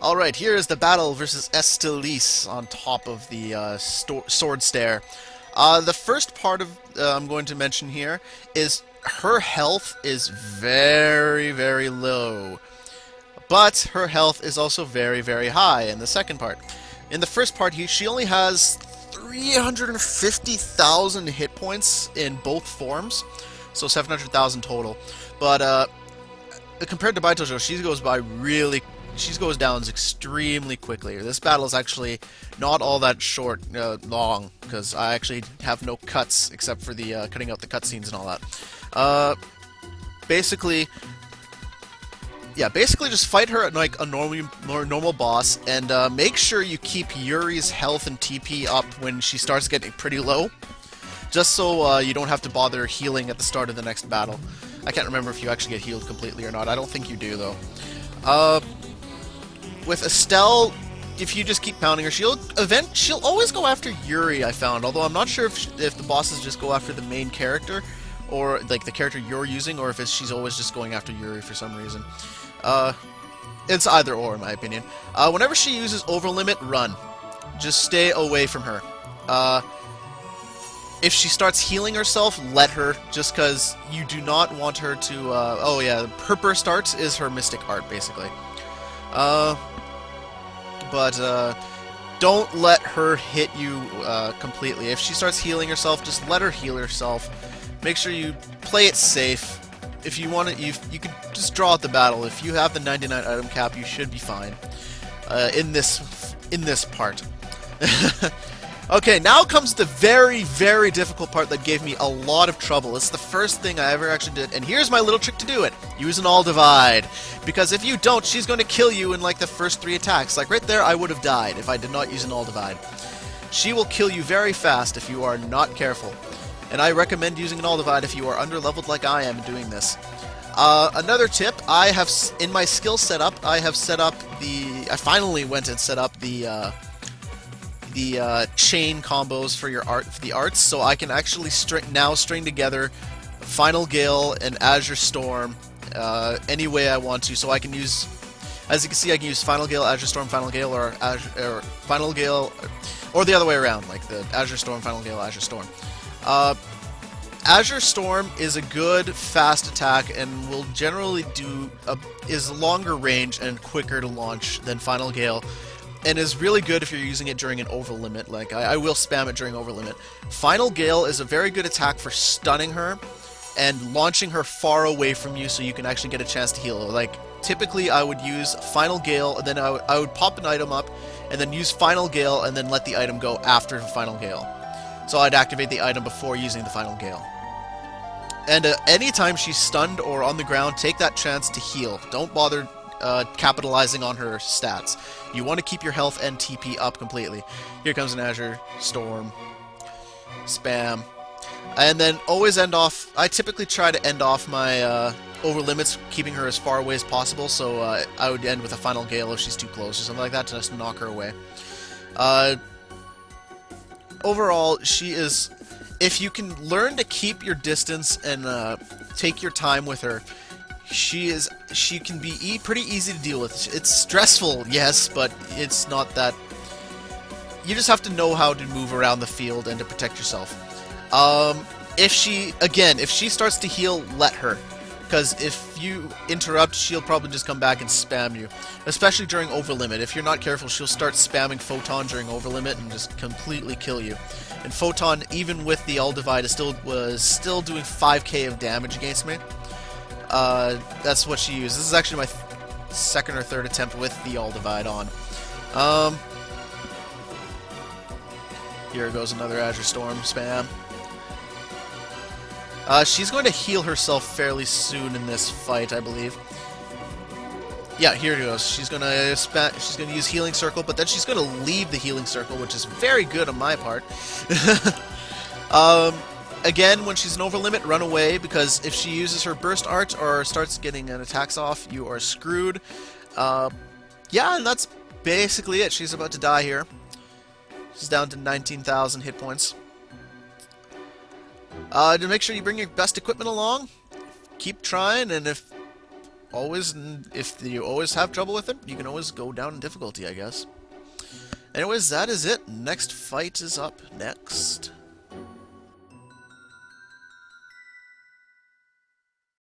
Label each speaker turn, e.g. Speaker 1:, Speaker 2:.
Speaker 1: Alright, here is the battle versus Estelle on top of the sword stair. The first part of I'm going to mention here is her health is very, very low. But her health is also very, very high in the second part. In the first part, she only has 350,000 hit points in both forms, so 700,000 total. But compared to Baitojo, she goes down extremely quickly. This battle is actually not all that long, because I actually have no cuts except for the cutting out the cutscenes and all that. Basically just fight her at like a normal boss, and make sure you keep Yuri's health and TP up when she starts getting pretty low, just so you don't have to bother healing at the start of the next battle. I can't remember if you actually get healed completely or not. I don't think you do, though. With Estelle, if you just keep pounding her, she'll always go after Yuri, I found. Although I'm not sure if the bosses just go after the main character, or like the character you're using, or if she's always just going after Yuri for some reason. It's either or, in my opinion. Whenever she uses overlimit, run. Just stay away from her. If she starts healing herself, let her, just because you do not want her to, oh yeah, her burst art is her mystic art, basically. But don't let her hit you completely. If she starts healing herself, just let her heal herself. Make sure you play it safe. If you want it, you can just draw out the battle. If you have the 99 item cap, you should be fine in this part. Okay, now comes the very, very difficult part that gave me a lot of trouble. It's the first thing I ever actually did, and here's my little trick to do it. Use an all divide. Because if you don't, she's going to kill you in like the first 3 attacks. Like right there, I would have died if I did not use an all divide. She will kill you very fast if you are not careful. And I recommend using an all divide if you are under-leveled like I am doing this. Another tip, I have, in my skill setup, I finally went and set up the chain combos for the arts, so I can actually string together Final Gale and Azure Storm any way I want to. So I can use, as you can see, I can use Final Gale, Azure Storm, Final Gale, or Final Gale, or the other way around, like the Azure Storm, Final Gale, Azure Storm. Azure Storm is a good fast attack and will generally is longer range and quicker to launch than Final Gale. And is really good if you're using it during an overlimit. Like, I will spam it during overlimit. Final Gale is a very good attack for stunning her and launching her far away from you so you can actually get a chance to heal her. Like, typically I would use Final Gale, and then I would pop an item up, and then use Final Gale, and then let the item go after Final Gale. So I'd activate the item before using the Final Gale. And anytime she's stunned or on the ground, take that chance to heal. Don't bother capitalizing on her stats. You want to keep your health and TP up completely. Here comes an Azure Storm. Spam. And then always end off... I typically try to end off my over limits, keeping her as far away as possible, so I would end with a Final Gale if she's too close or something like that to just knock her away. Overall, she is... If you can learn to keep your distance and take your time with her, she can be pretty easy to deal with. It's stressful, yes, but it's not that... You just have to know how to move around the field and to protect yourself. If she starts to heal, let her. Because if you interrupt, she'll probably just come back and spam you. Especially during overlimit. If you're not careful, she'll start spamming Photon during overlimit and just completely kill you. And Photon, even with the all divide, was still doing 5k of damage against me. That's what she used. This is actually my second or third attempt with the all divide on. Here goes another Azure Storm spam. She's going to heal herself fairly soon in this fight, I believe. Yeah, here it goes. She's gonna use Healing Circle, but then she's gonna leave the Healing Circle, which is very good on my part. Again, when she's an overlimit, run away, because if she uses her burst art or starts getting an attacks off, you are screwed. Yeah, and that's basically it. She's about to die here. She's down to 19,000 hit points. To make sure you bring your best equipment along, keep trying, and if if you always have trouble with it, you can always go down in difficulty, I guess. Anyways, that is it. Next fight is up next.